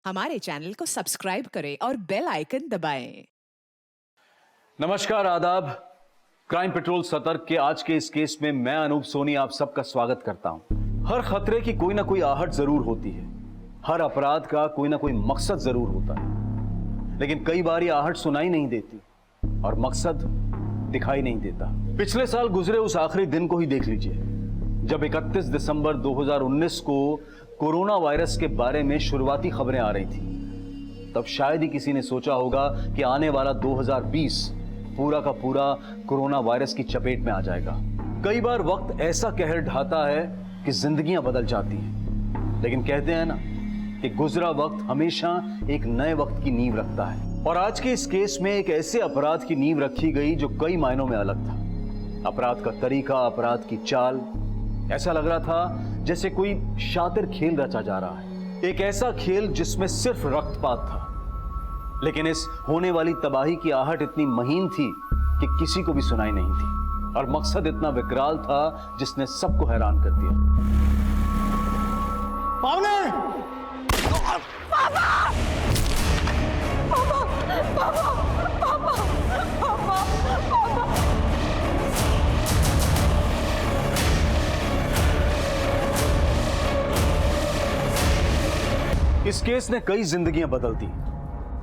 हमारे चैनल को सब्सक्राइब करें और बेल आइकन दबाएं। नमस्कार, आदाब। क्राइम पेट्रोल सतर्क के आज के इस केस में मैं अनूप सोनी आप सबका स्वागत करता हूं। हर खतरे की कोई ना कोई आहट जरूर होती है, हर अपराध का कोई ना कोई मकसद जरूर होता है, लेकिन कई बार ये आहट सुनाई नहीं देती और मकसद दिखाई नहीं देता। पिछले साल गुजरे उस आखिरी दिन को ही देख लीजिए जब 31 दिसंबर 2019 को कोरोना वायरस के बारे में शुरुआती खबरें आ रही थी। तब शायद ही किसी ने सोचा होगा कि आने वाला 2020 पूरा का पूरा कोरोना वायरस की चपेट में आ जाएगा। कई बार वक्त ऐसा कहर ढाता है कि जिंदगियां बदल जाती हैं, लेकिन कहते हैं ना कि गुजरा वक्त हमेशा एक नए वक्त की नींव रखता है। और आज के इस केस में एक ऐसे अपराध की नींव रखी गई जो कई मायनों में अलग था। अपराध का तरीका, अपराध की चाल, ऐसा लग रहा था जैसे कोई शातिर खेल रचा जा रहा है। एक ऐसा खेल जिसमें सिर्फ रक्तपात था, लेकिन इस होने वाली तबाही की आहट इतनी महीन थी कि किसी को भी सुनाई नहीं थी, और मकसद इतना विकराल था जिसने सबको हैरान कर दिया। पावने! पापा! पापा! पापा! पापा! पापा! पापा! इस केस ने कई जिंदगियां बदल दी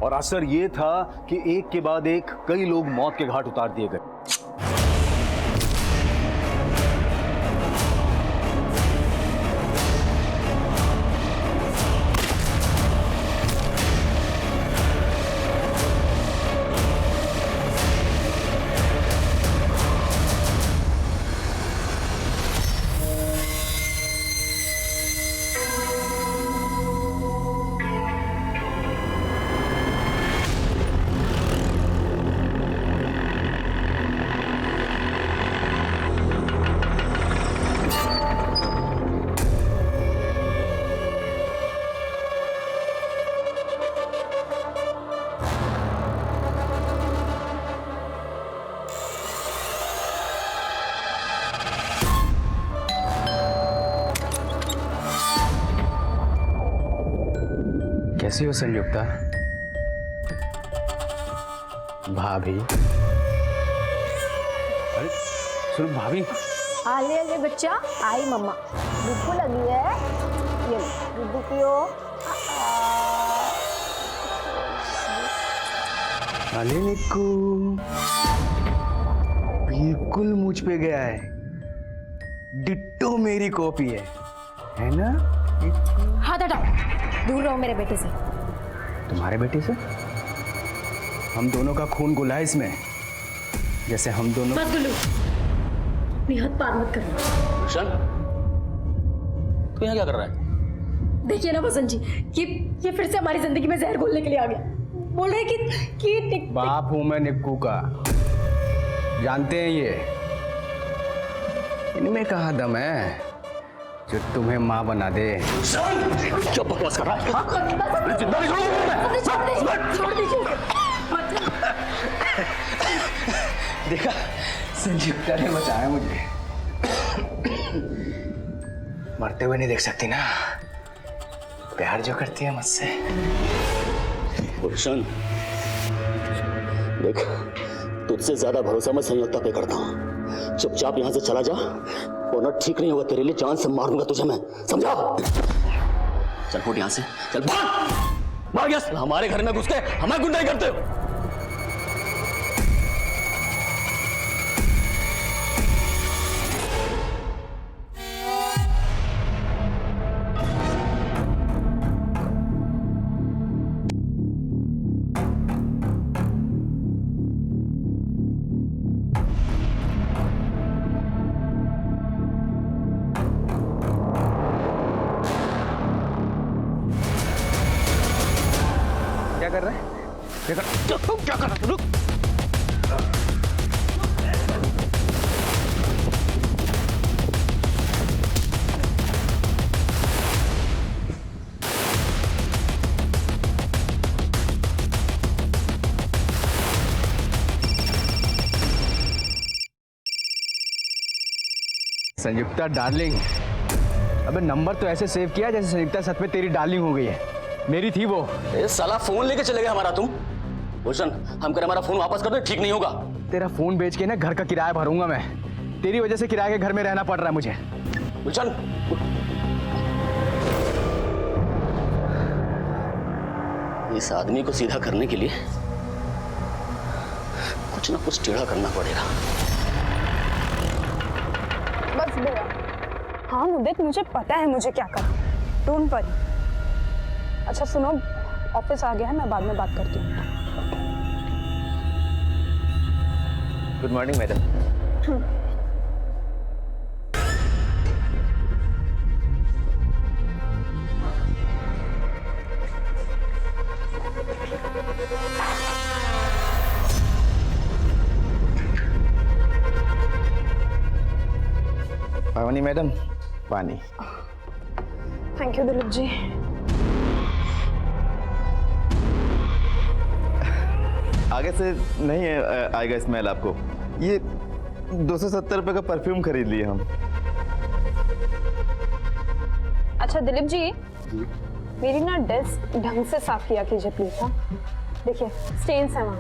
और असर यह था कि एक के बाद एक कई लोग मौत के घाट उतार दिए गए। कैसी हो संयुक्ता? भाभी? अरे सुनो भाभी। आले आले बच्चा, आई मम्मा। भूख लगी है, ये लो दूध पियो। अरे निक्कू, बिल्कुल मुझ पे गया है, डिट्टो मेरी कॉपी है ना? हाथ हटाओ, दूर रहो मेरे बेटे से। तुम्हारे बेटे से? हम दोनों का खून घुला है इसमें, जैसे हम दोनों। मत गुल्लू, अपनी हाथ पार मत करना। रोशन, तू यहाँ क्या कर रहा है? देखिए ना बसंत जी, ये फिर से हमारी जिंदगी में जहर घोलने के लिए आ गया। बोल रहे कि बाप हूं मैं निक्कू का, जानते हैं ये। इनमें कहाँ दम है जो तुम्हें माँ बना दे। क्या बकवास कर रहा है? छोड़ दीजिए। देखा, संयुक्ता ने बचाया मुझे। मरते हुए नहीं देख सकती ना, प्यार जो करती है मुझसे। रोशन, देख, तुझसे ज्यादा भरोसा मैं संयुक्ता पे करता हूँ। चुपचाप यहाँ से चला जा, वरना ठीक नहीं होगा तेरे लिए। जान से मार दूंगा तुझे मैं, समझा? चल फुट यहाँ से, चल भाग यहाँ से। हमारे घर में घुस के हमें गुंडाई करते हो। क्या कर रहे हैं? क्या कर रहा है? रुक। संयुक्ता डार्लिंग, अबे नंबर तो ऐसे सेव किया जैसे संयुक्ता सच में तेरी डार्लिंग हो गई है। मेरी थी वो। ए साला फोन लेके चले गए हमारा तुम। गुलशन, हम करें हमारा फोन वापस कर दो, ठीक नहीं होगा। तेरा फोन बेच के ना घर का किराया भरूंगा मैं। तेरी वजह से किराए के घर में रहना पड़ रहा है मुझे। गुलशन, इस आदमी को सीधा करने के लिए कुछ ना कुछ टेढ़ा करना पड़ेगा। बस भैया। हाँ मुद्दत, मुझे पता है मुझे क्या करना है, डोंट वरी। अच्छा सुनो, ऑफिस आ गया है, मैं बाद में बात करती हूँ। Good morning madam. पानी मैडम, पानी। Thank you Dilip ji. आगे से नहीं आएगा स्मेल आपको। ये 270 रुपए का परफ्यूम खरीद लिए हम। अच्छा दिलीप जी, मेरी ना डेस्क ढंग से साफ किया कीजिए प्लीज। हाँ देखिए स्टेन्स हैं वहाँ।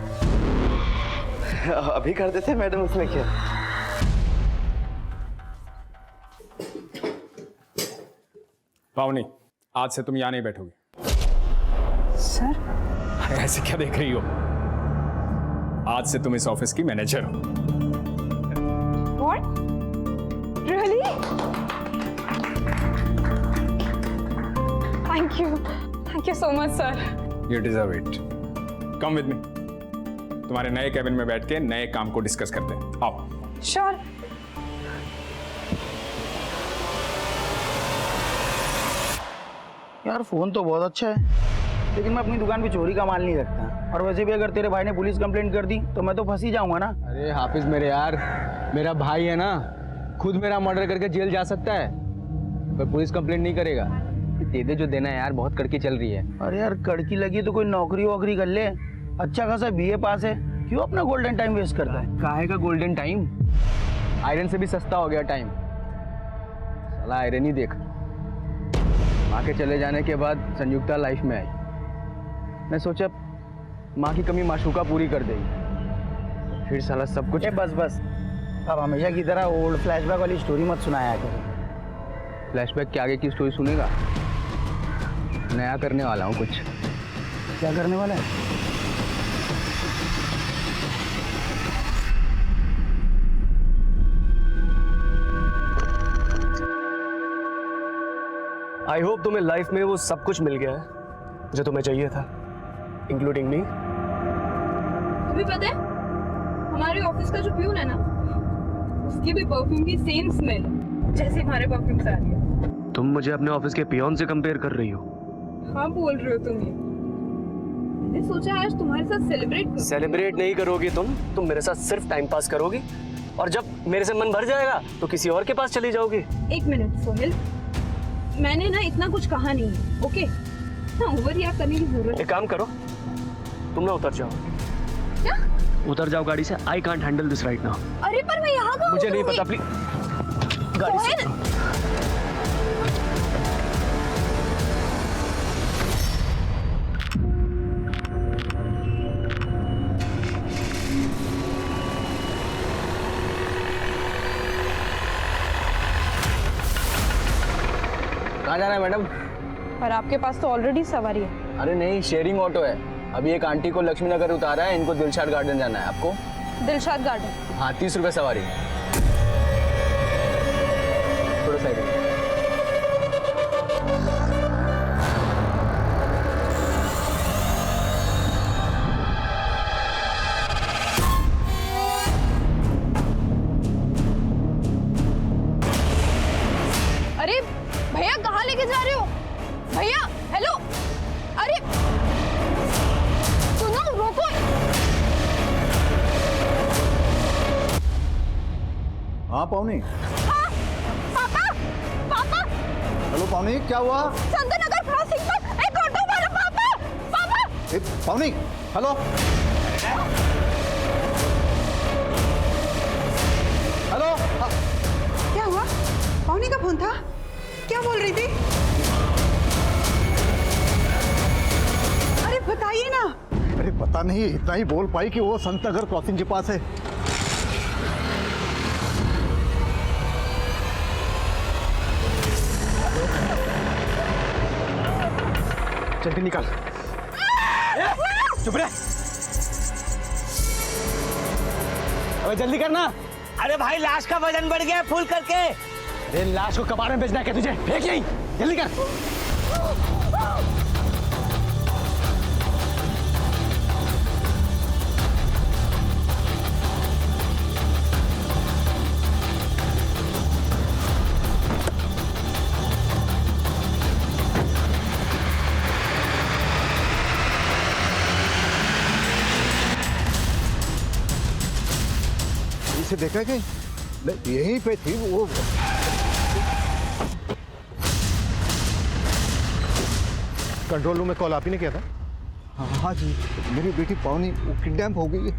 अभी कर देते हैं मैडम, उसमें क्या। पावनी, आज से तुम यहाँ नहीं बैठोगी। सर ऐसे क्या देख रही हो? आज से तुम इस ऑफिस की मैनेजर हो। What? Really? Thank you so much sir. You deserve it. Come with me. तुम्हारे नए कैबिन में बैठ के नए काम को डिस्कस करते हैं। आओ। श्योर। यार फोन तो बहुत अच्छा है, लेकिन मैं अपनी दुकान पे चोरी का माल नहीं रखता। और वैसे भी अगर तेरे भाई ने पुलिस कंप्लेंट कर दी तो मैं तो फंस ही जाऊंगा ना। अरे हाफिज मेरे यार, मेरा भाई है ना, खुद मेरा मर्डर करके जेल जा सकता है, पर पुलिस कंप्लेंट नहीं करेगा। दे दे जो देना है यार, बहुत कड़की चल रही है। अरे यार कड़की लगी तो कोई नौकरी वोकरी कर ले। अच्छा खासा बीए पास है, क्यों अपना गोल्डन टाइम वेस्ट करता है? काहे का गोल्डन टाइम? आयरन से भी सस्ता हो गया टाइम। साला आयरन ही देख। माँ के चले जाने के बाद संयुक्ता लाइफ में आई। मैं सोचा माँ की कमी माशूका पूरी कर देगी, फिर साला सब कुछ। बस अब हमेशा की तरह ओल्ड फ्लैशबैक वाली स्टोरी मत सुनाया कर। फ्लैशबैक के आगे की स्टोरी सुनेगा? नया करने वाला हूँ कुछ। क्या करने वाला है? आई होप तुम्हें लाइफ में वो सब कुछ मिल गया है जो तुम्हें चाहिए था, इंक्लूडिंग मी। तुम्हें पता है हमारे ऑफिस का जो प्यून है ना, उसकी भी परफ्यूम की सेम स्मेल जैसे हमारे परफ्यूम से आ रही है। तुम मुझे अपने ऑफिस के पियोन से कंपेयर कर रही हो? हाँ बोल रहे हो तुम ये। मैंने सोचा आज तुम्हारे साथ सेलिब्रेट करूं। सेलिब्रेट नहीं करोगी तुम मेरे साथ सिर्फ टाइम पास करोगी, और जब मेरे से मन भर जाएगा तो किसी और के पास चली जाओगी। एक मिनट सोहेल, मैंने ना इतना कुछ कहा नहीं है, ओके? हाँ ओवर रिएक्ट करने की जरूरत। एक काम करो, तुम ना उतर जाओ। क्या? उतर जाओ गाड़ी से। I can't handle this right now. अरे पर मैं यहाँ कहाँ मुझे नहीं उतरूंगी? पता, प्लीज गाड़ी से। कहाँ जाना है मैडम? पर आपके पास तो ऑलरेडी सवारी है। अरे नहीं, शेयरिंग ऑटो है। अभी एक आंटी को लक्ष्मी नगर उतारा है, इनको दिलशाद गार्डन जाना है। आपको? दिलशाद गार्डन? हाँ 30 रुपए सवारी। थोड़ा साइड में। अरे भैया कहाँ लेके जा रहे हो? भैया हेलो, अरे सुनो रोको। हाँ पावनी। हाँ, पापा हेलो पावनी, क्या हुआ? संतनगर क्रॉसिंग पर एक ऑटो वाला। पापा पावनी हेलो हेलो। क्या हुआ? पावनी का फोन था? क्या बोल रही थी? पता नहीं इतना ही बोल पाई कि वो संत नगर क्रॉसिंग के पास है। जल्दी निकाल। चुप रहे। अबे जल्दी करना। अरे भाई लाश का वजन बढ़ गया फुल करके। अरे लाश को कबाड़ में बेचना है क्या तुझे? फेंक यहीं, जल्दी कर। इसे देखा कि यहीं पे थी वो। कंट्रोल रूम में कॉल आप ही ने किया था? हाँ जी, मेरी बेटी पावनी किडनैप हो गई है।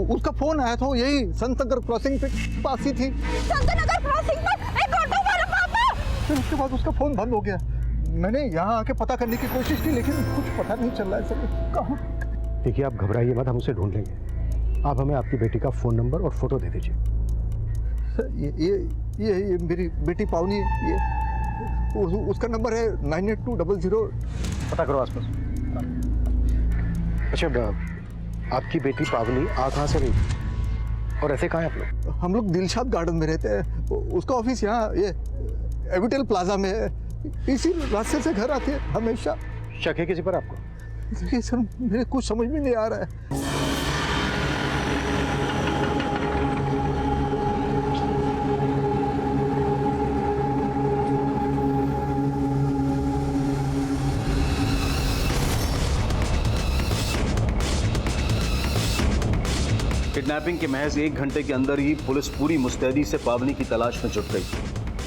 उसका फोन आया था, यही संत नगर क्रॉसिंग पे पास ही थी। संत नगर क्रॉसिंग पर एक ऑटो वाला पापा। फिर उसके बाद उसका फोन बंद हो गया। मैंने यहाँ आके पता करने की कोशिश की लेकिन कुछ पता नहीं चल रहा है सर। कहाँ? देखिए आप घबराइए मत, हम उसे ढूंढ लेंगे। आप हमें आपकी बेटी का फोन नंबर और फोटो दे दीजिए। ये मेरी बेटी पावनी, ये उसका नंबर है 98200। पता करो आसपास। अच्छा, आपकी बेटी पावनी आ कहाँ से रही और ऐसे कहाँ है आप लोग? हम लोग दिलशाद गार्डन में रहते हैं। उसका ऑफिस यहाँ ये एविटेल प्लाजा में है। इसी रास्ते से घर आती है हमेशा। शक है किसी पर आपको? देखिए सर, मेरे कुछ समझ में नहीं आ रहा है। किडनैपिंग के महज 1 घंटे के अंदर ही पुलिस पूरी मुस्तैदी से पावनी की तलाश में जुट गई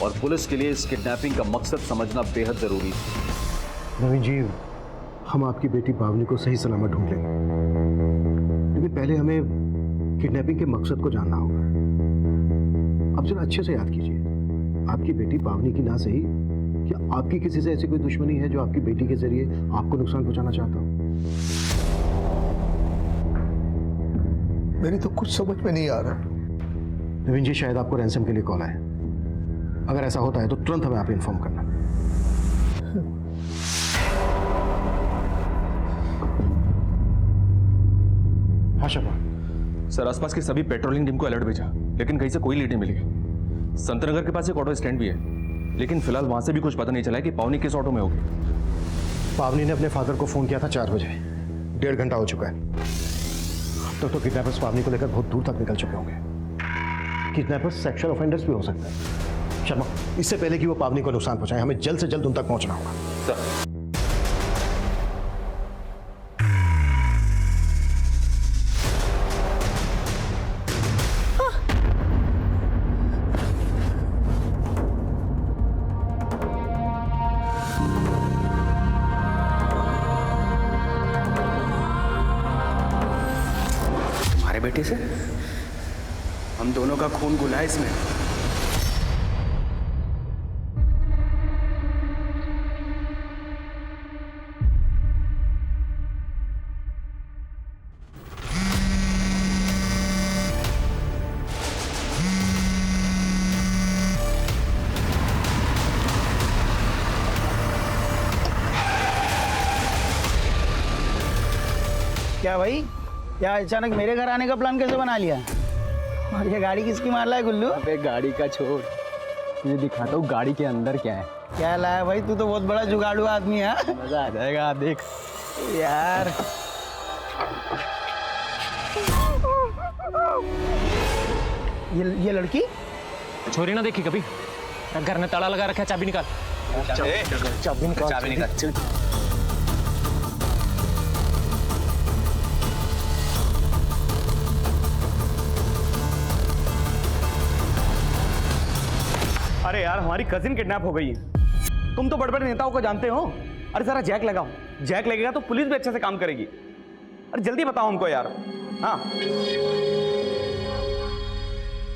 और पुलिस के लिए इस किडनैपिंग का मकसद समझना बेहद जरूरी था। नवीन जी, हम आपकी बेटी पावनी को सही सलामत ढूंढ लेंगे, लेकिन पहले हमें किडनैपिंग के मकसद को जानना होगा। अब जरा अच्छे से याद कीजिए, आपकी बेटी पावनी की ना सही, क्या आपकी किसी से ऐसी कोई दुश्मनी है जो आपकी बेटी के जरिए आपको नुकसान पहुंचाना चाहता हो? मेरी तो कुछ समझ में नहीं आ रहा। नवीन जी, शायद आपको रैंसम के लिए कॉल आया। अगर ऐसा होता है तो तुरंत हमें आप इन्फॉर्म करना। हाँ शर्मा। सर, आसपास की सभी पेट्रोलिंग टीम को अलर्ट भेजा, लेकिन कहीं से कोई लीड नहीं मिली। संत नगर के पास एक ऑटो स्टैंड भी है, लेकिन फिलहाल वहां से भी कुछ पता नहीं चला है कि पावनी किस ऑटो में होगी। पावनी ने अपने फादर को फोन किया था 4 बजे। 1.5 घंटा हो चुका है। तो किडनैपर्स पावनी को लेकर बहुत दूर तक निकल चुके होंगे। किडनैपर्स सेक्सुअल ऑफेंडर्स भी हो सकते हैं। शर्मा, इससे पहले कि वो पावनी को नुकसान पहुंचाए, हमें जल्द से जल्द उन तक पहुंचना होगा। सर, बेटे से हम दोनों का खून घुला है इसमें। क्या भाई, क्या अचानक मेरे घर आने का प्लान कैसे बना लिया? और ये गाड़ी किसकी मार रहा है गुल्लू? अबे गाड़ी का छोड़, तुझे दिखाता हूँ गाड़ी के अंदर क्या है। क्या लाया भाई, तू तो बहुत बड़ा जुगाड़ू आदमी है। मजा आ जाएगा, देख यार। ये लड़की छोरी ना देखी कभी? घर में ताला लगा रखा है, चाबी निकाल। चाबी निकाल। अरे यार, हमारी कजिन किडनैप हो गई है। तुम तो बड़े बड़े नेताओं को जानते हो। अरे जरा जैक लगाओ, जैक लगेगा तो पुलिस भी अच्छे से काम करेगी। अरे जल्दी बताओ हमको यार। हाँ,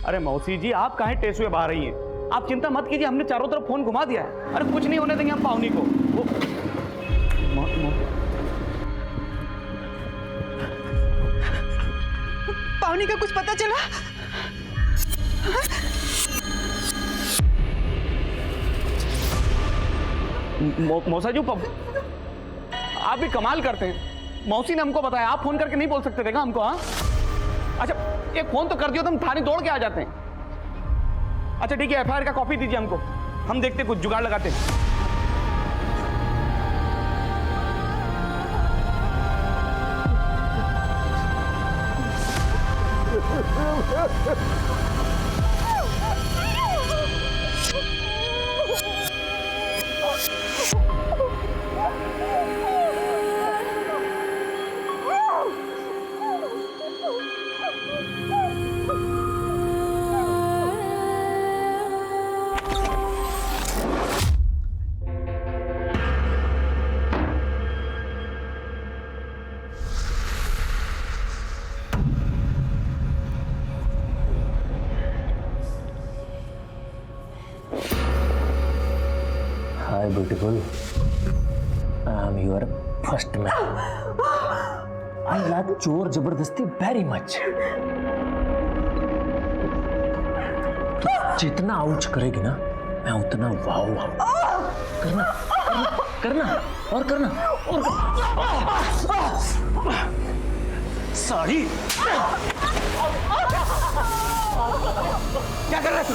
अरे मौसी जी, आप काहे टेस्ट हुए बाहर रही हैं? आप चिंता मत कीजिए, हमने चारों तरफ फोन घुमा दिया है। अरे कुछ नहीं होने देंगे हम पावनी को। पानी का कुछ पता चला? मौसा जी आप भी कमाल करते हैं। मौसी ने हमको बताया, आप फोन करके नहीं बोल सकते थे क्या हमको? हाँ, अच्छा एक फोन तो कर दियो तो हम थाने दौड़ के आ जाते हैं। अच्छा ठीक है, एफआईआर का कॉपी दीजिए हमको, हम देखते कुछ जुगाड़ लगाते हैं। Hi, beautiful. I am your first man. I like चोर जबरदस्ती very much. तू जितना आउच करेगी ना, मैं उतना वाव वाव करना करना करना और करना और साड़ी क्या कर रहा है तू?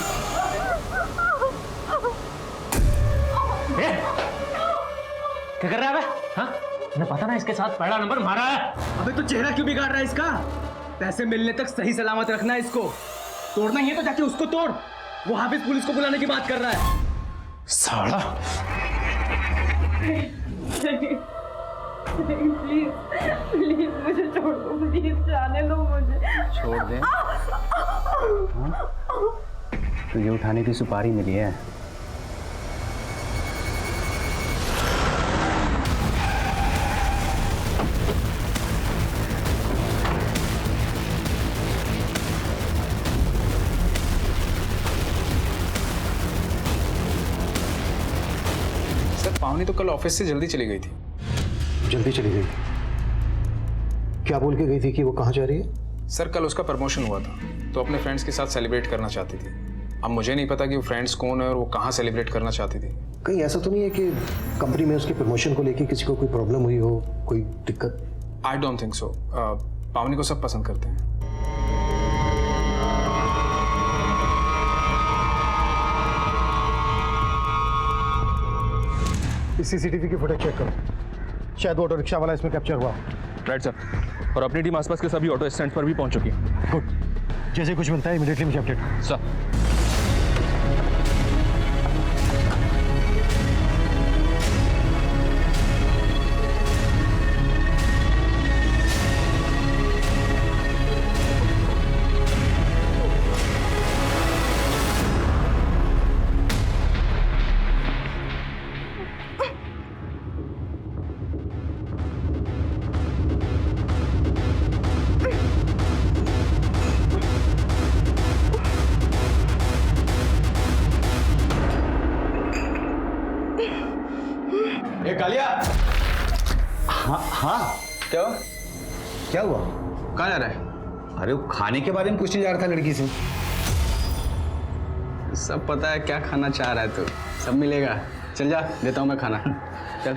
क्या कर रहा है? हाँ, मैं पता ना इसके साथ पहला नंबर मारा है। अबे तो चेहरा क्यों बिगाड़ रहा है इसका? पैसे मिलने तक सही सलामत रखना है इसको। तोड़ना ही है तो जाके उसको तोड़। वो हाफिज पुलिस को बुलाने की बात कर रहा है। साला प्लीज प्लीज मुझे छोड़ दो, प्लीज जाने दो मुझे। छोड़ दे? तुझे उठाने की सुपारी मिली है। पावनी तो कल ऑफिस से जल्दी चली गई थी। जल्दी चली गई? क्या बोल के गई थी कि वो कहाँ जा रही है? सर कल उसका प्रमोशन हुआ था तो अपने फ्रेंड्स के साथ सेलिब्रेट करना चाहती थी। अब मुझे नहीं पता कि वो फ्रेंड्स कौन है और वो कहाँ सेलिब्रेट करना चाहती थी। कहीं ऐसा तो नहीं है कि कंपनी में उसके प्रमोशन को लेके किसी को कोई प्रॉब्लम हुई हो, कोई दिक्कत? I don't think so. पावनी को सब पसंद करते हैं। इस सीसीटीवी की फुटेज चेक करो, शायद ऑटो रिक्शा वाला इसमें कैप्चर हुआ। राइट सर, और अपनी टीम आसपास के सभी ऑटो स्टैंड पर भी पहुंच चुकी है। गुड, जैसे कुछ बनता है इमीडिएटली मुझे अपडेट सर। कालिया। हाँ हाँ, क्या क्या हुआ? कहाँ जा रहा है? अरे वो खाने के बारे में पूछने जा रहा था लड़की से। सब पता है क्या खाना चाह रहा है तू, सब मिलेगा। चल जा, देता हूँ मैं खाना। चल।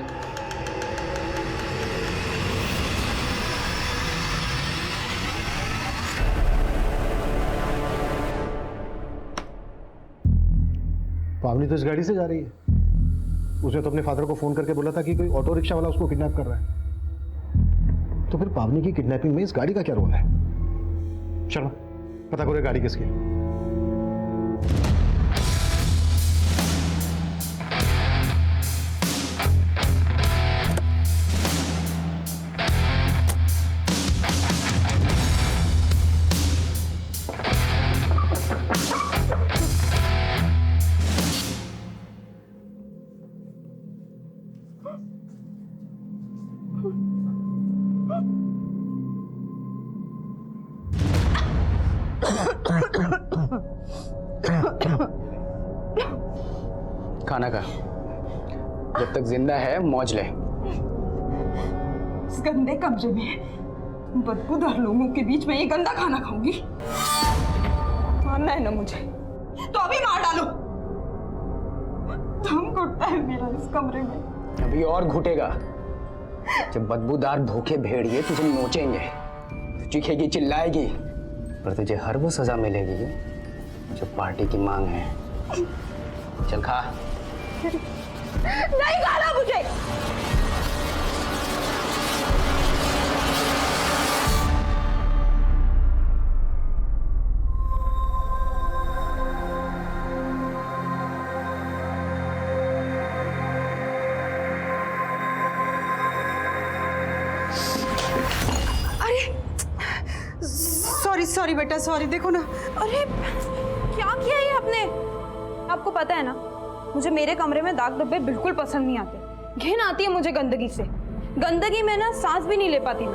पावनी तो इस गाड़ी से जा रही है। उसने तो अपने फादर को फोन करके बोला था कि कोई ऑटो रिक्शा वाला उसको किडनैप कर रहा है। तो फिर पावनी की किडनैपिंग में इस गाड़ी का क्या रोल है? चलो पता करो गाड़ी किसकी है। खाना खा, जब तक जिंदा है मौज ले। इस गंदे कमरे में बदबूदार लोगों के बीच में ये गंदा खाना खाऊंगी? मारना है ना मुझे, तो अभी मार डालो। दम घुटता है मेरा इस कमरे में। अभी और घुटेगा जब बदबूदार भूखे भेड़िए तुझे नोचेंगे, चीखेगी, चिल्लाएगी, पर तुझे हर वो सजा मिलेगी जो पार्टी की मांग है। चल खा। नहीं खाना मुझे। सॉरी बेटा, सॉरी। देखो ना, अरे क्या किया ये आपने? आपको पता है ना, मुझे मेरे कमरे में दाग धब्बे बिल्कुल पसंद नहीं आते। घिन आती है मुझे गंदगी से। गंदगी में ना सांस भी नहीं ले पाती मैं।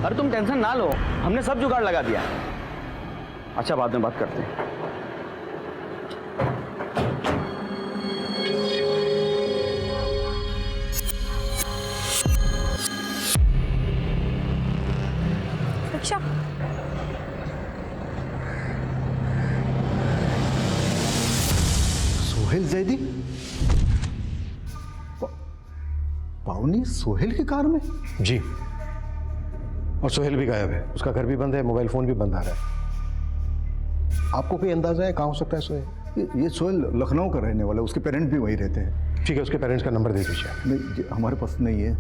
अरे तुम टेंशन ना लो, हमने सब जुगाड़ लगा दिया। अच्छा, बाद में बात करते हैं। अच्छा, सोहेल जैदी? पावनी सोहेल की कार में? जी, और सोहेल भी गायब है। उसका घर भी बंद है, मोबाइल फोन भी बंद आ रहा है। आपको कोई अंदाजा है कहाँ हो सकता है सोहेल? ये सोहेल लखनऊ का रहने वाला है, उसके पेरेंट्स भी वहीं रहते हैं। ठीक है, उसके पेरेंट्स का नंबर दे दीजिए। नहीं, हमारे पास नहीं है,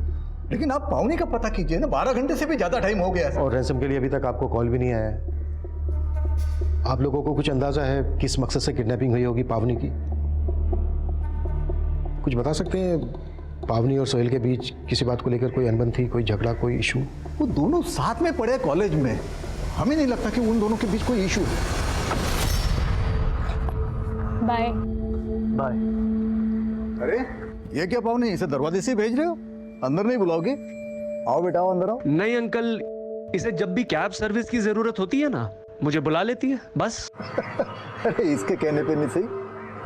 लेकिन आप पावनी का पता कीजिए ना। 12 घंटे से भी ज्यादा टाइम हो गया है। और रैंसम के लिए अभी तक आपको कॉल भी नहीं आया है। आप लोगों को कुछ अंदाजा है किस मकसद से किडनैपिंग हुई होगी पावनी की? कुछ बता सकते हैं? पावनी और सोहेल के बीच किसी बात को लेकर कोई अनबन थी, कोई झगड़ा, कोई इशू? वो दोनों साथ में पढ़े कॉलेज में, हमें नहीं लगता कि उन दोनों के बीच कोई इशू है। Bye bye. अरे ये क्या पावनी, इसे दरवाजे से भेज रहे हो? अंदर नहीं बुलाओगे? आओ बेटा, आओ अंदर आओ। नहीं अंकल, इसे जब भी कैब सर्विस की जरूरत होती है ना, मुझे बुला लेती है बस। अरे इसके कहने पे नहीं सही,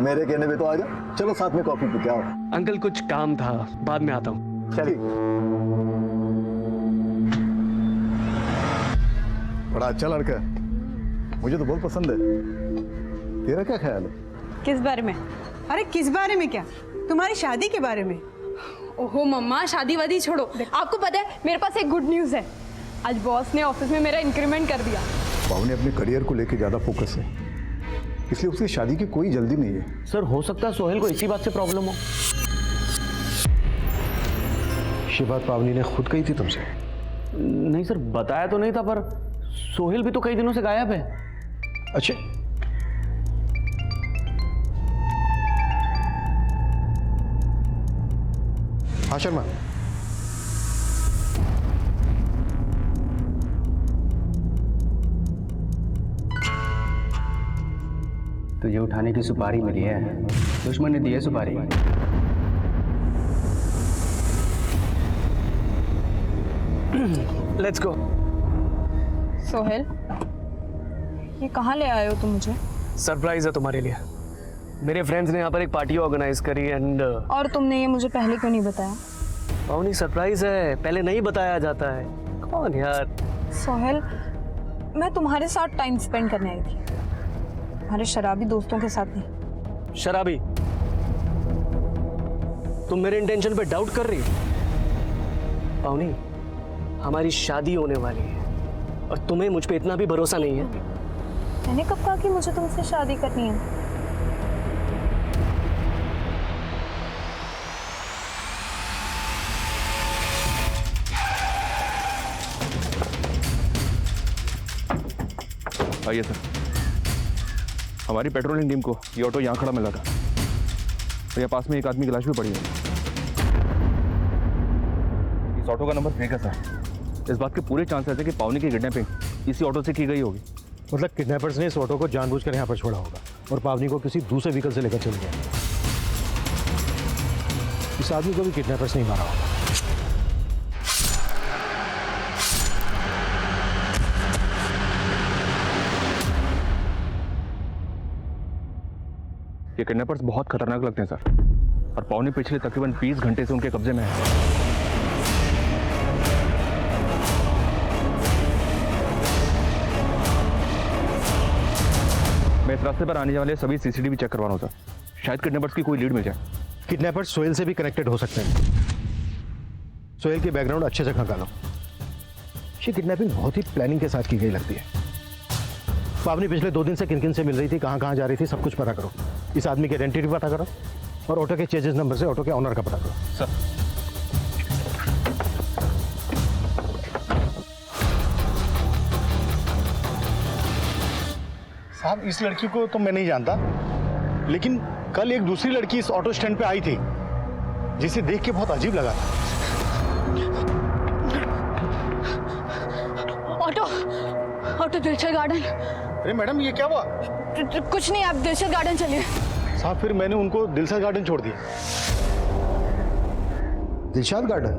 मेरे कहने पे तो आ जा। चलो साथ में कॉफी पीते आओ। अंकल कुछ काम था, बाद में आता हूँ। चलिए। बड़ा अच्छा लड़का है, मुझे तो बहुत पसंद है। तेरा क्या ख्याल है? किस बारे में? अरे किस बारे में क्या? तुम्हारी शादी के बारे में। ओहो मम्मा, शादी वादी छोड़ो। आपको पता है मेरे पास एक गुड न्यूज़ है। आज बॉस ने ऑफिस में मेरा इंक्रीमेंट कर दिया। पावनी अपने करियर को लेकर ज्यादा फोकस है, इसलिए उसकी शादी की कोई जल्दी नहीं है। सर, हो सकता है सोहेल को इसी बात से प्रॉब्लम हो। ये बात पावनी ने खुद कही थी तुमसे? नहीं सर, बताया तो नहीं था, पर सोहेल भी तो कई दिनों से गायब है। अच्छा, हाँ शर्मा, तुझे उठाने की सुपारी मिली है, दुश्मन ने दी है सुपारी। Let's go. सोहेल, ये कहाँ ले आए हो तुम मुझे? सरप्राइज है तुम्हारे लिए। मेरे फ्रेंड्स ने यहाँ पर एक पार्टी ऑर्गेनाइज करी एंड और तुमने ये मुझे पहले क्यों नहीं बताया? पावनी, सरप्राइज है, पहले नहीं बताया जाता है। कौन यार? सोहेल, मैं तुम्हारे साथ टाइम स्पेंड करने आई थी, तुम्हारे शराबी दोस्तों के साथ नहीं। शराबी? तुम मेरे इंटेंशन पे डाउट कर रही हो? पावनी, हमारी शादी होने वाली है और तुम्हें मुझ पे इतना भी भरोसा नहीं है? मैंने कब कहा कि मुझे तुमसे शादी करनी है? आइए सर। हमारी पेट्रोलिंग टीम को ये ऑटो यहाँ खड़ा मिला था, तो यहाँ पास में एक आदमी की लाश भी पड़ी है। इस ऑटो का नंबर फेक है सर। इस बात के पूरे चांसेस है कि पावनी की किडनैपिंग इसी ऑटो से की गई होगी। मतलब किडनैपर्स ने इस ऑटो को जानबूझकर यहाँ पर छोड़ा होगा और पावनी को किसी दूसरे व्हीकल से लेकर चले गए। इस आदमी को भी किडनैपर्स नहीं मारा होगा। ये किडनैपर्स बहुत खतरनाक लगते हैं सर, और पौनी पिछले तकरीबन 20 घंटे से उनके कब्जे में है। मैं इस रास्ते पर आने वाले सभी सीसीटीवी चेक करवा रहा हूं सर, शायद किडनैपर्स की कोई लीड मिल जाए। किडनैपर्स सोहेल से भी कनेक्टेड हो सकते हैं। सोहेल की बैकग्राउंड अच्छे से खंगालो। ये किडनैपिंग बहुत ही प्लानिंग के साथ की गई लगती है। पावनी पिछले 2 दिन से किन किन से मिल रही थी, कहाँ कहाँ जा रही थी, सब कुछ पता करो। इस आदमी की आइडेंटिटी पता करो और ऑटो के चेजेस नंबर से ऑटो के ऑनर का पता करो। सर साहब, इस लड़की को तो मैं नहीं जानता, लेकिन कल एक दूसरी लड़की इस ऑटो स्टैंड पे आई थी जिसे देख के बहुत अजीब लगा। Auto Dilshad Garden. अरे मैडम, ये क्या हुआ? कुछ नहीं, आप दिलशद गार्डन चलिए। साहब, फिर मैंने उनको दिलशद गार्डन छोड़ दिया। दिलशद गार्डन?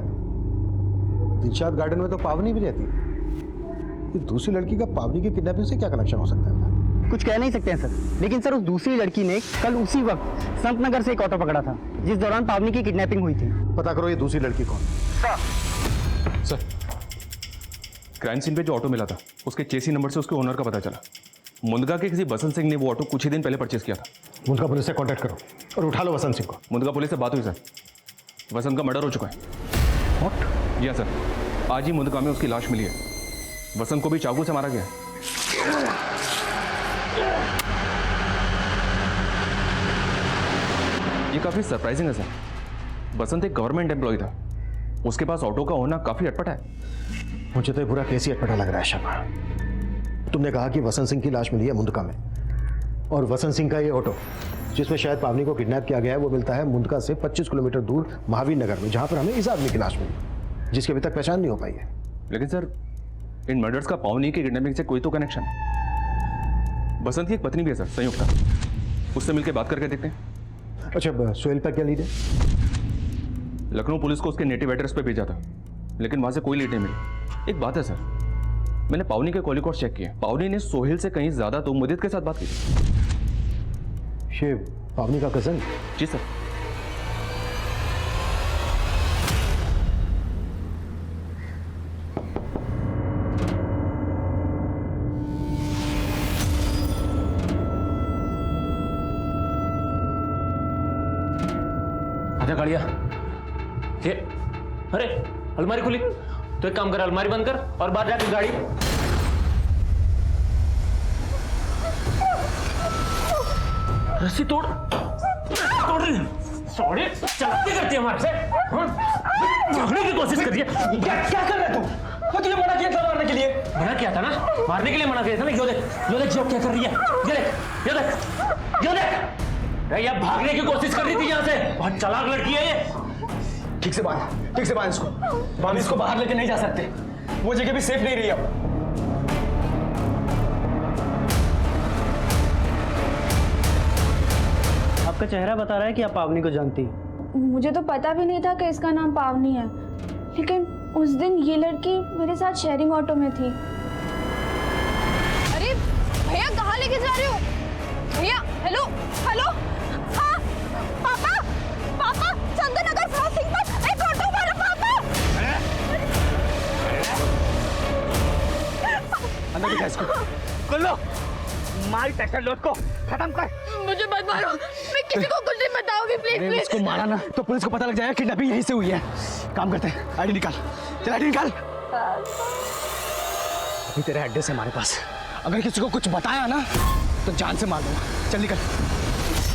दिलशद गार्डन में तो पावनी भी रहती है। दूसरी लड़की का पावनी की किडनैपिंग से क्या कनेक्शन हो सकता है? कुछ कह नहीं सकते हैं सर, लेकिन सर उस दूसरी लड़की ने कल उसी वक्त संतनगर से एक ऑटो पकड़ा था जिस दौरान पावनी की किडनैपिंग हुई थी। पता करो ये दूसरी लड़की कौन। सर, क्राइम सीन पे जो ऑटो मिला था उसके चेसी नंबर से उसके ओनर का पता चला। मुंदगा के किसी बसंत सिंह ने वो ऑटो कुछ ही दिन पहले परचेस किया था। मुंदगा पुलिस से कांटेक्ट करो और उठा लो वसंत सिंह को। मुंदगा पुलिस से बात हुई सर, वसंत का मर्डर हो चुका है। व्हाट? या सर, आज ही मुंदगा में उसकी लाश मिली है। वसंत को भी चाकू से मारा गया है। ये काफी सरप्राइजिंग है सर। वसंत एक गवर्नमेंट एम्प्लॉय था, उसके पास ऑटो का होना काफी अटपटा है। मुझे तो पूरा केस ही अटपटा लग रहा है शर्मा। तुमने कहा कि वसंत सिंह की लाश मिली है मुंदका में, और वसंत सिंह का ये ऑटो जिसमें शायद पावनी को किडनैप किया गया है वो मिलता है मुंदका से 25 किलोमीटर दूर महावीर नगर में, जहां पर हमें इस आदमी की लाश मिली जिसकी अभी तक पहचान नहीं हो पाई है। लेकिन सर, इन मर्डर्स का पावनी की किडनैपिंग से कोई तो कनेक्शन है। वसंत की एक पत्नी भी है सर, संयुक्ता, उससे मिलकर बात करके देखते हैं। अच्छा, सोहेल पर क्या लीड है? लखनऊ पुलिस को उसके नेटिव एड्रेस पे भेजा था, लेकिन वहां से कोई लीड नहीं मिली। एक बात है सर, मैंने पावनी के कॉल रिकॉर्ड चेक किए, पावनी ने सोहेल से कहीं ज्यादा तो मुदित के साथ बात की। ये पावनी का कजन? जी सर। आजा गाड़िया। ये अरे अलमारी खुली, तो एक काम कर, अलमारी बंद कर और बाहर जाकर गाड़ी। रस्सी तोड़ रही है। सॉरी, चलाती करती है हमारे से, भागने की कोशिश कर रही है। क्या कर रहा है तू? मैं तुझे मना किया था मारने के लिए। मना किया था ना, मारने के लिए मना किया था ना। यो देख जो क्या कर रही है। ये देख या भागने की कोशिश कर रही थी यहाँ से। बहुत चालाक लड़की है ये। ठीक से बांध इसको। हम इसको बाहर लेके नहीं जा सकते, वो जगह भी सेफ नहीं रही अब। आपका चेहरा बता रहा है कि आप पावनी को जानती हैं। मुझे तो पता भी नहीं था कि इसका नाम पावनी है, लेकिन उस दिन ये लड़की मेरे साथ शेयरिंग ऑटो में थी। अरे भैया, कहाँ लेके जा रहे हो भैया? हेलो हेलो, हाँ पापा, चंदननगर क्रॉसिंग पर एक ऑटो वाला पापा। अंदर दिखा इसको, खोल लो, मार टैक्टर लोड को खत्म कर। मुझे मत मारो, मैं किसी को कुछ नहीं बताऊंगी, प्लीज प्लीज। इसको मारा ना तो पुलिस को पता लग जाएगा किडनैपिंग यहीं से हुई है। काम करते हैं, आईडी निकाल, चल आईडी निकाल। अभी तेरा एड्रेस है हमारे पास, अगर किसी को कुछ बताया ना तो जान से मार दूंगा। चल निकल।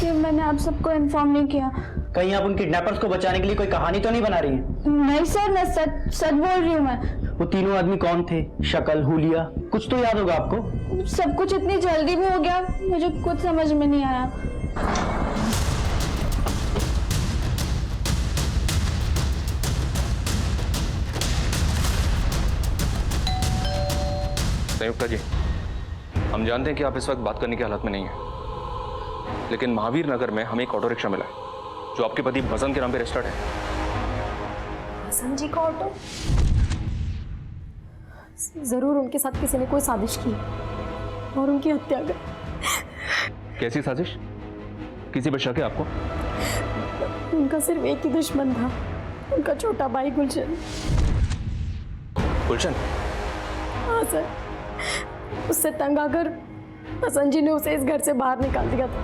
ये मैंने आप सबको इन्फॉर्म नहीं किया। कहीं आप उन किडनैपर्स को बचाने के लिए कोई कहानी तो नहीं बना रही है? नहीं सर, मैं सच बोल रही हूँ। मैं वो तीनों आदमी कौन थे? शक्ल, हुलिया, कुछ तो याद होगा आपको? सब कुछ इतनी जल्दी भी हो गया, मुझे कुछ समझ में नहीं आया। संयुक्ता जी, हम जानते हैं कि आप इस वक्त बात करने की हालत में नहीं है, लेकिन महावीर नगर में हमें एक ऑटो रिक्शा मिला है जो आपके पति वसंत के नाम पे रजिस्टर्ड है। वसंत जी का ऑटो? जरूर उनके साथ किसी ने कोई साजिश की और उनकी हत्या कर। कैसी साजिश? किसी पर शक है आपको? उनका सिर्फ एक ही दुश्मन था, उनका छोटा भाई गुलशन। गुलशन? हाँ सर, उससे तंग आकर हसन जी ने उसे इस घर से बाहर निकाल दिया था,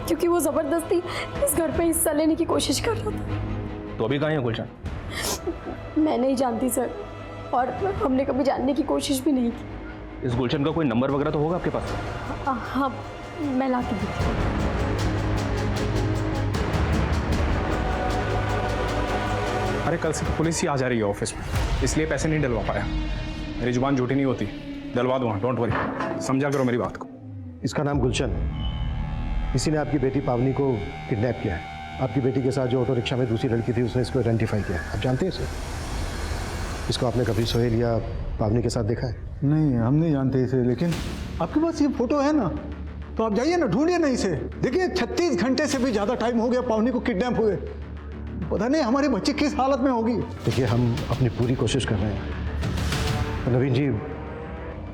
क्योंकि वो जबरदस्ती इस घर पे हिस्सा लेने की कोशिश कर रहा था। तो अभी कहाँ है गुलशन? मैं नहीं जानती सर, और हमने कभी जानने की कोशिश भी नहीं की। इस गुलशन का कोई नंबर वगैरह तो होगा आपके पास? हाँ, मैं ला के देती हूँ। अरे कल से तो पुलिस ही आ जा रही है ऑफिस में, इसलिए पैसे नहीं डलवा पाया। मेरी जुबान झूठी नहीं होती, डलवा दूंगा, डोंट वरी, समझा करो मेरी बात को। इसका नाम गुलशन है। इसी ने आपकी बेटी पावनी को किडनैप किया है। आपकी बेटी के साथ जो ऑटो रिक्शा में दूसरी लड़की थी, उसने इसको आइडेंटिफाई किया। आप जानते हैं इसे? इसको आपने कभी सोहेल या पावनी के साथ देखा है? नहीं, हम नहीं जानते इसे, लेकिन आपके पास ये फोटो है ना, तो आप जाइए ना, ढूंढिए ना इसे। देखिए 36 घंटे से भी ज़्यादा टाइम हो गया पावनी को किडनैप हुए। पता नहीं हमारी बच्ची किस हालत में होगी। देखिए, हम अपनी पूरी कोशिश कर रहे हैं। नवीन जी,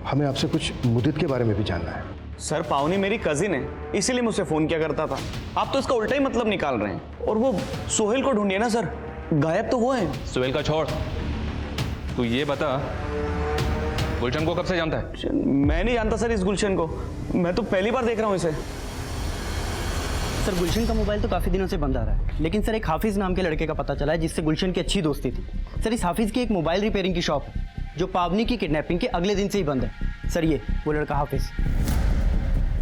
हमें आपसे कुछ मुद्दत के बारे में भी जानना है। सर, पावनी मेरी कजिन है, इसीलिए मुझसे फोन किया करता था। आप तो इसका उल्टा ही मतलब निकाल रहे हैं। और वो सोहेल को ढूंढिए ना सर, गायब तो वो है। सोहेल का छोड़, तू ये बता गुलशन को कब से जानता है? मैं नहीं जानता सर इस गुलशन को, मैं तो पहली बार देख रहा हूँ इसे। सर, गुलशन का मोबाइल तो काफ़ी दिनों से बंद आ रहा है, लेकिन सर एक हाफिज़ नाम के लड़के का पता चला है जिससे गुलशन की अच्छी दोस्ती थी। सर, इस हाफिज़ की एक मोबाइल रिपेयरिंग की शॉप है जो पावनी की किडनैपिंग के अगले दिन से ही बंद है। सर, ये वो लड़का हाफिज़।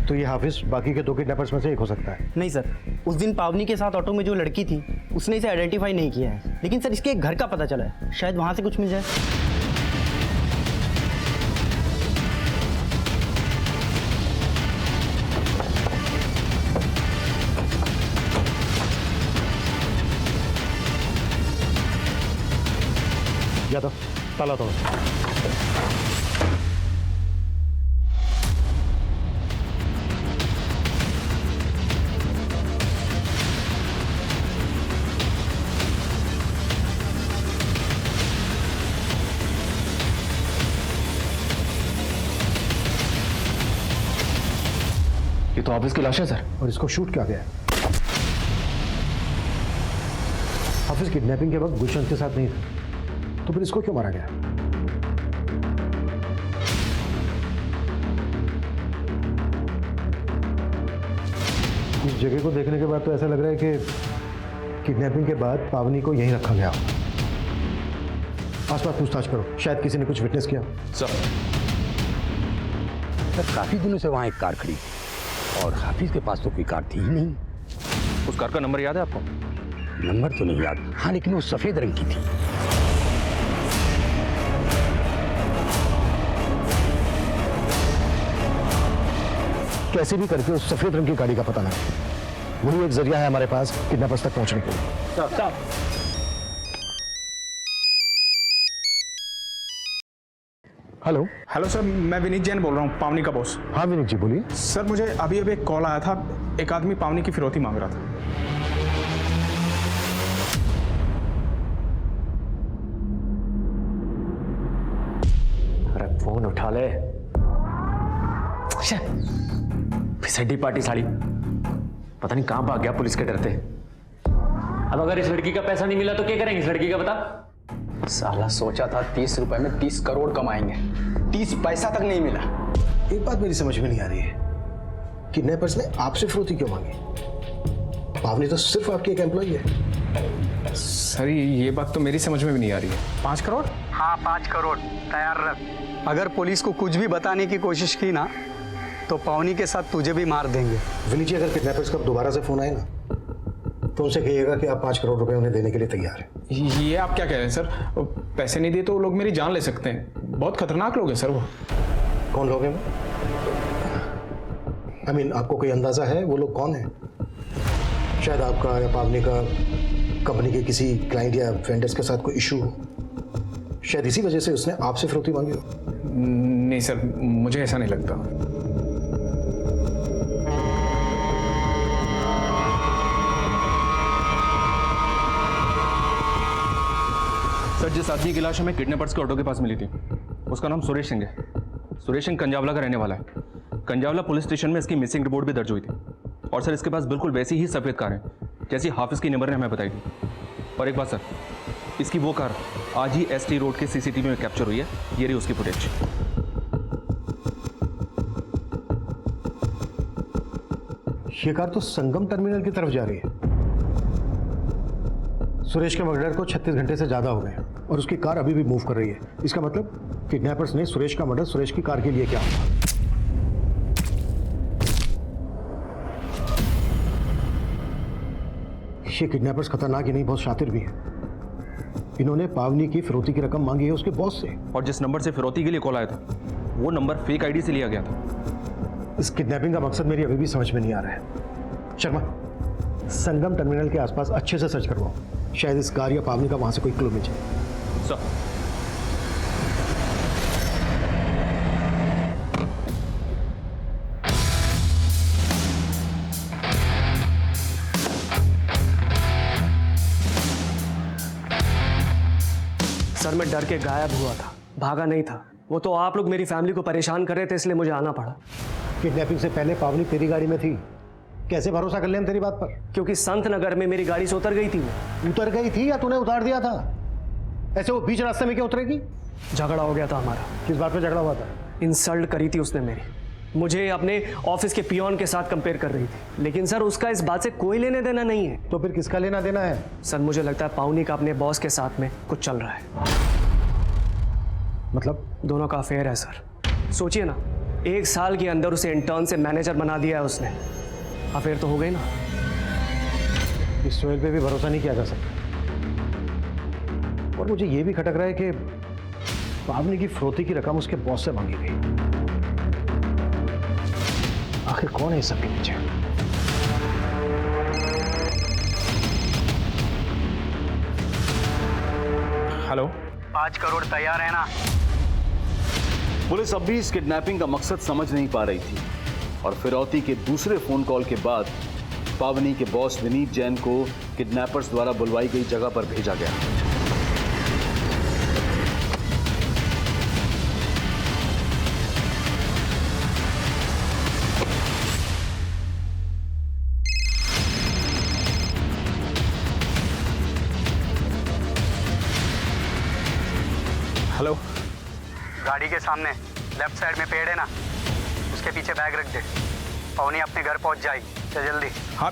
तो ये हाफिज़ बाकी के 2 किडनैपर्स में से एक हो सकता है? नहीं सर, उस दिन पावनी के साथ ऑटो में जो लड़की थी उसने इसे आइडेंटिफाई नहीं किया है, लेकिन सर इसके एक घर का पता चला है, शायद वहाँ से कुछ मिल जाए। यादव, ताला तोड़ो। ये तो हाफिज की लाश है सर। और इसको शूट किया गया है। हाफिज किडनैपिंग के वक्त गुलशन के साथ नहीं था, तो फिर इसको क्यों मारा गया? इस जगह को देखने के बाद तो ऐसा लग रहा है कि किडनैपिंग के बाद पावनी को यहीं रखा गया। आसपास पूछताछ करो, शायद किसी ने कुछ विटनेस किया। सर, काफी दिनों से वहां एक कार खड़ी और हाफिज के पास तो कोई कार थी ही नहीं। उस कार का नंबर याद है आपको? नंबर तो नहीं याद, हाँ, लेकिन वो सफेद रंग की थी। कैसे भी करके उस सफेद रंग की गाड़ी का पता लगा। वही एक जरिया है हमारे पास किडनैपर्स तक पहुंचने के लिए। हेलो। हेलो सर, मैं विनीत जैन बोल रहा हूँ, पावनी का बॉस। हाँ विनीत जी, बोलिए। सर, मुझे अभी एक कॉल आया था, एक आदमी पावनी की फिरौती मांग रहा था। अरे फोन उठा ले। फिसड्डी पार्टी साड़ी, पता नहीं कहां भाग गया पुलिस के डरते। अब अगर इस लड़की का पैसा नहीं मिला तो क्या करेंगे इस लड़की का, बता। साला सोचा था 30 रुपए में 30 करोड़ कमाएंगे, 30 पैसा तक नहीं मिला। एक बात मेरी समझ में नहीं आ रही है, किडनैपर्स ने आपसे फिरौती क्यों मांगी? पावनी तो सिर्फ आपकी एक एम्प्लॉई है। सर, ये बात तो मेरी समझ में भी नहीं आ रही है। 5 करोड़? हाँ, 5 करोड़ तैयार रख। अगर पुलिस को कुछ भी बताने की कोशिश की ना तो पावनी के साथ तुझे भी मार देंगे। विनीत जी, अगर किडनैपर्स का दोबारा से फोन आए ना तो उनसे कहिएगा कि आप 5 करोड़ रुपए उन्हें देने के लिए तैयार हैं। ये आप क्या कह रहे हैं सर? पैसे नहीं दिए तो वो लोग मेरी जान ले सकते हैं, बहुत खतरनाक लोग हैं सर वो। कौन लोग हैं? आई मीन, आपको कोई अंदाजा है वो लोग कौन है? शायद आपका या पावनी का कंपनी के किसी क्लाइंट या वेंडर्स के साथ कोई इशू हो, शायद इसी वजह से उसने आपसे फिरौती मांगी हो। नहीं सर, मुझे ऐसा नहीं लगता। सर, जिस आदमी की लाश हमें किडनैपर्स के ऑटो के पास मिली थी उसका नाम सुरेश सिंह है। सुरेश सिंह कंजावला का रहने वाला है। कंजावला पुलिस स्टेशन में इसकी मिसिंग रिपोर्ट भी दर्ज हुई थी और सर इसके पास बिल्कुल वैसी ही सफ़ेद कार है जैसी हाफिज़ की नंबर ने हमें बताई थी। और एक बात सर, इसकी वो कार आज ही ST रोड के CCTV में कैप्चर हुई है। ये रही उसकी फुटेज। ये कार तो संगम टर्मिनल की तरफ जा रही है। सुरेश के मर्डर को 36 घंटे से ज्यादा हो गए और उसकी कार अभी भी मूव कर रही है। इसका मतलब किडनैपर्स ने सुरेश का मर्डर सुरेश की कार के लिए किया होगा। ये किडनैपर्स खतरनाक ही नहीं, बहुत शातिर भी हैं। इन्होंने पावनी की फिरौती की रकम मांगी है उसके बॉस से। और जिस नंबर से फिरौती के लिए कॉल आया था वो नंबर फेक ID से लिया गया था। इस किडनैपिंग का मकसद मेरी अभी भी समझ में नहीं आ रहा है। शर्मा, संगम टर्मिनल के आसपास अच्छे से सर्च करवाओ, शायद इस कार या पावनी का वहां से कोई क्लू मिल जाए। सर सर मैं डर के गायब हुआ था, भागा नहीं था। वो तो आप लोग मेरी फैमिली को परेशान कर रहे थे, इसलिए मुझे आना पड़ा। किडनैपिंग से पहले पावनी तेरी गाड़ी में थी, कैसे भरोसा कर ले हम तेरी बात पर? क्योंकि संत नगर में मेरी गाड़ी से उतर गई थी। वो उतर गई थी या तूने उतार दिया था? ऐसे वो बीच रास्ते में क्या उतरेगी? झगड़ा हो गया था हमारा। किस बात पे झगड़ा हुआ था? इंसल्ट करी थी उसने मेरी, मुझे अपने ऑफिस के पियोन के साथ कंपेयर कर रही थी। लेकिन सर उसका इस बात से कोई लेने देना नहीं है। तो फिर किसका लेना देना है? सर मुझे लगता है पावनी का अपने बॉस के साथ में कुछ चल रहा है। मतलब? दोनों का अफेयर है सर। सोचिए ना, 1 साल के अंदर उसे इंटर्न से मैनेजर बना दिया है उसने। अफेयर तो हो गई ना। इस सोहेल पे भी भरोसा नहीं किया जा सकता। और मुझे ये भी खटक रहा है कि पावनी की फिरौती की रकम उसके बॉस से मांगी गई। आखिर कौन है इस सब के पीछे? हेलो, 5 करोड़ तैयार है ना? पुलिस अब भी इस किडनैपिंग का मकसद समझ नहीं पा रही थी और फिरौती के दूसरे फोन कॉल के बाद पावनी के बॉस विनीत जैन को किडनैपर्स द्वारा बुलवाई गई जगह पर भेजा गया। हेलो, गाड़ी के सामने लेफ्ट साइड में पेड़ है ना, उसके पीछे बैग रख दे। पवनी अपने घर पहुंच जाएगी, चल जल्दी। हाँ।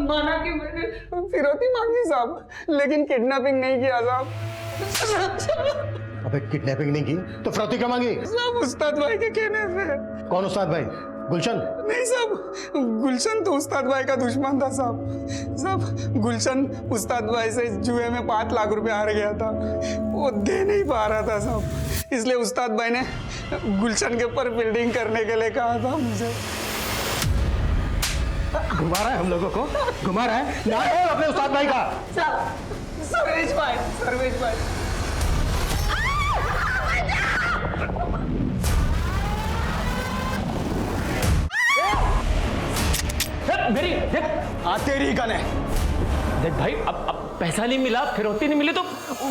माना कि मैंने फिरौती मांगी साहब, लेकिन किडनैपिंग नहीं किया साहब। अबे किडनैपिंग नहीं की तो फिरौती क्या मांगी? साहब उस्ताद भाई के कहने से। कौन उस्ताद भाई? गुलशन? नहीं साहब, गुलशन तो उस्ताद भाई का दुश्मन था साहब। साहब गुलशन उस्ताद भाई से जुए में 5 लाख रुपए हार गया था, वो दे नहीं पा रहा था साहब, इसलिए उस्ताद भाई ने गुलशन के ऊपर बिल्डिंग करने के लिए कहा था मुझे। घुमा रहा है हम लोगों को, घुमा रहा है ना अपने उस्ताद भाई का। सर्वेश भाई, सर्वेश भाई। मेरी देख, तेरी गन है। देख भाई, अब पैसा नहीं मिला, फिरौती नहीं मिली तो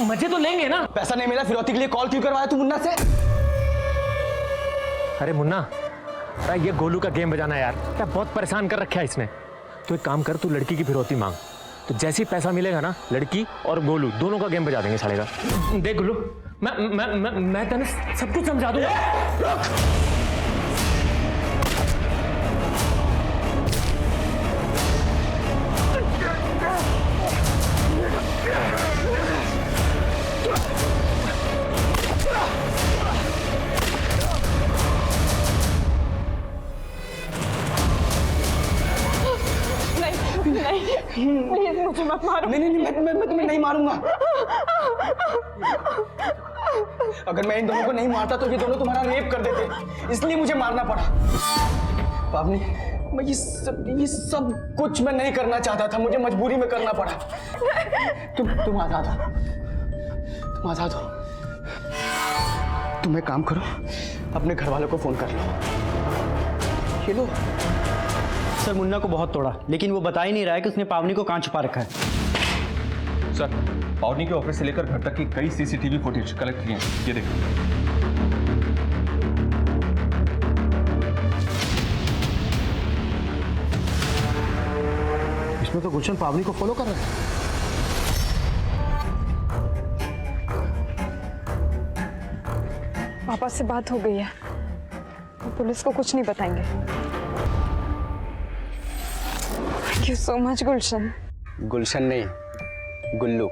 मजे तो लेंगे ना। पैसा नहीं मिला, फिरौती के लिए कॉल क्यों करवाया तू मुन्ना से? अरे मुन्ना, अरे ये गोलू का गेम बजाना यार, क्या बहुत परेशान कर रखा है इसने। तो एक काम कर, तू लड़की की फिरौती मांग, तो जैसे ही पैसा मिलेगा ना, लड़की और गोलू दोनों का गेम बजा देंगे साले का। देख गोलू, मैं तेने सब कुछ समझा दूंगा। प्लीज मुझे मत मारो। नहीं नहीं नहीं, मैं तुम्हें नहीं मारूंगा। अगर मैं इन दोनों को नहीं मारता तो ये दोनों तुम्हारा रेप कर देते, इसलिए मुझे मारना पड़ा। पावनी, मैं ये सब कुछ मैं नहीं करना चाहता था, मुझे मजबूरी में करना पड़ा। तुम आजाद हो, तुम आजाद हो। तुम एक काम करो, अपने घर वालों को फोन कर लो। ये लो। सर मुन्ना को बहुत तोड़ा, लेकिन वो बता ही नहीं रहा है कि उसने पावनी को कहाँ छुपा रखा है। सर, पावनी के ऑफिस से लेकर घर तक की कई सीसीटीवी फुटेज कलेक्ट किए हैं, ये देखिए। इसमें तो गुलशन पावनी को फॉलो कर रहा है। पापा से बात हो गई है, वो पुलिस को कुछ नहीं बताएंगे। थैंक यू सो मच गुलशन। गुलशन नहीं, गुल्लू।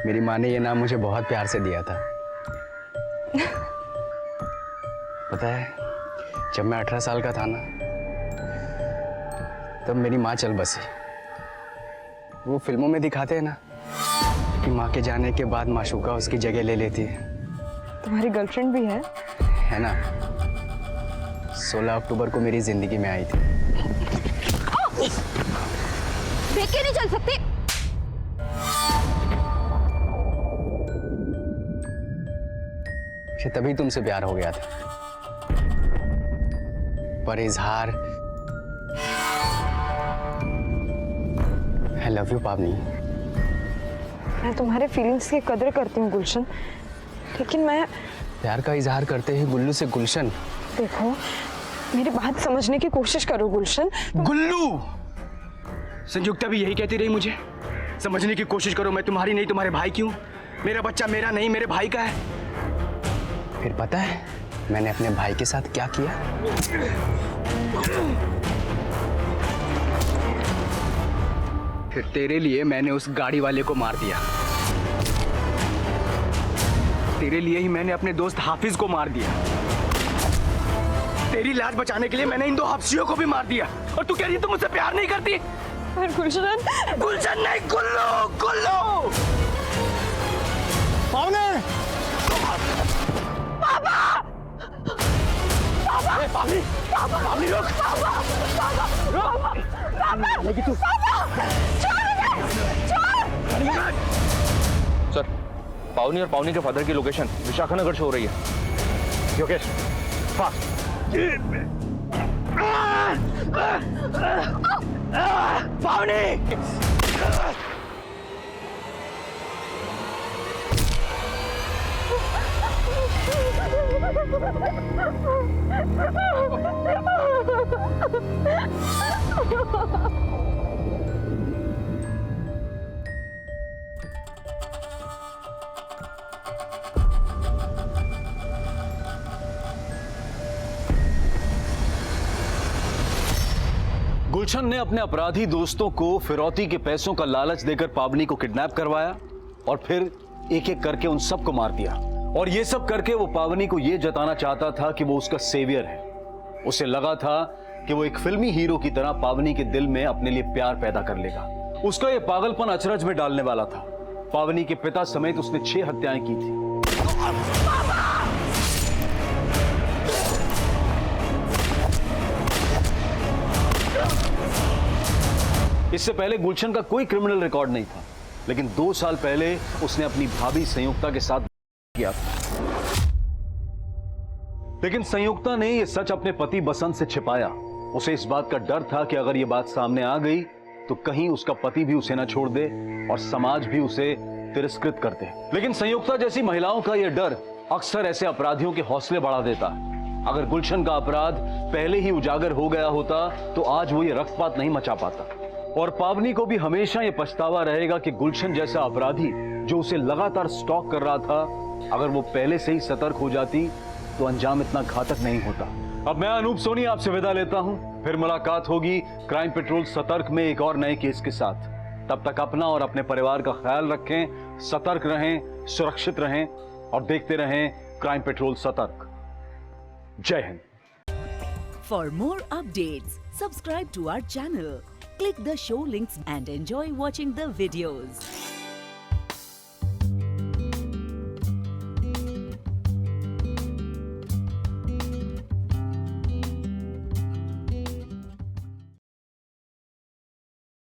मेरी माँ ने ये नाम मुझे बहुत प्यार से दिया था। पता है, जब मैं 18 साल का था ना, तब मेरी माँ चल बसी। वो फिल्मों में दिखाते हैं ना कि माँ के जाने के बाद माशूका उसकी जगह ले लेती है। तुम्हारी गर्लफ्रेंड भी है ना? 16 अक्टूबर को मेरी जिंदगी में आई थी। देख के नहीं चल सकती। मुझे तभी तुमसे प्यार हो गया था, पर इजहार आई लव यू पावनी। मैं तुम्हारे फीलिंग्स की कदर करती हूँ गुलशन, लेकिन मैं प्यार का इजहार करते ही गुल्लू से गुलशन। देखो, मेरी बात समझने की कोशिश करो गुलशन। गुल्लू! संयुक्ता भी यही कहती रही मुझे, समझने की कोशिश करो, मैं तुम्हारी नहीं तुम्हारे भाई की हूं। मेरा बच्चा मेरा नहीं, मेरे भाई का है। फिर पता है मैंने अपने भाई के साथ क्या किया? फिर तेरे लिए मैंने उस गाड़ी वाले को मार दिया। तेरे लिए ही मैंने अपने दोस्त हाफिज को मार दिया। तेरी लाज बचाने के लिए मैंने इन 2 हफ्सियों को भी मार दिया। और तू कह रही है तुम मुझसे प्यार नहीं करती? गुलशन, गुलशन नहीं, गुल्लू, गुल्लू। पावने! पापा! पापा! पावनी! पावनी रुक! रुक! लेकिन तू सर, पावनी और पावनी के फादर की लोकेशन विशाखानगर शो हो रही है। योगेश, फास्ट! पावनी! गुलशन ने अपने अपराधी दोस्तों को फिरौती के पैसों का लालच देकर पावनी को किडनैप करवाया और फिर एक एक करके उन सबको मार दिया। और ये सब करके वो पावनी को ये जताना चाहता था कि वो उसका सेवियर है। उसे लगा था कि वो एक फिल्मी हीरो की तरह पावनी के दिल में अपने लिए प्यार पैदा कर लेगा। उसका ये पागलपन अचरज में डालने वाला था। पावनी के पिता समेत उसने 6 हत्याएं की थी। इससे पहले गुलशन का कोई क्रिमिनल रिकॉर्ड नहीं था, लेकिन 2 साल पहले उसने अपनी भाभी संयुक्ता के साथ किया था। लेकिन संयुक्ता ने यह सच अपने पति बसंत से छिपाया। उसे इस बात का डर था कि अगर यह बात सामने आ गई तो कहीं उसका पति भी उसे न छोड़ दे और समाज भी उसे तिरस्कृत कर दे। लेकिन संयुक्ता जैसी महिलाओं का यह डर अक्सर ऐसे अपराधियों के हौसले बढ़ा देता है। अगर गुलशन का अपराध पहले ही उजागर हो गया होता तो आज वो ये रक्तपात नहीं मचा पाता। और पावनी को भी हमेशा ये पछतावा रहेगा कि गुलशन जैसा अपराधी जो उसे लगातार स्टॉक कर रहा था, अगर वो पहले से ही सतर्क हो जाती तो अंजाम इतना घातक नहीं होता। अब मैं अनूप सोनी आपसे विदा लेता हूं, फिर मुलाकात होगी क्राइम पेट्रोल सतर्क में एक और नए केस के साथ। तब तक अपना और अपने परिवार का ख्याल रखें, सतर्क रहें, सुरक्षित रहें और देखते रहें क्राइम पेट्रोल सतर्क। जय Hind. For more updates, Subscribe to our channel, click the show links and enjoy watching the videos.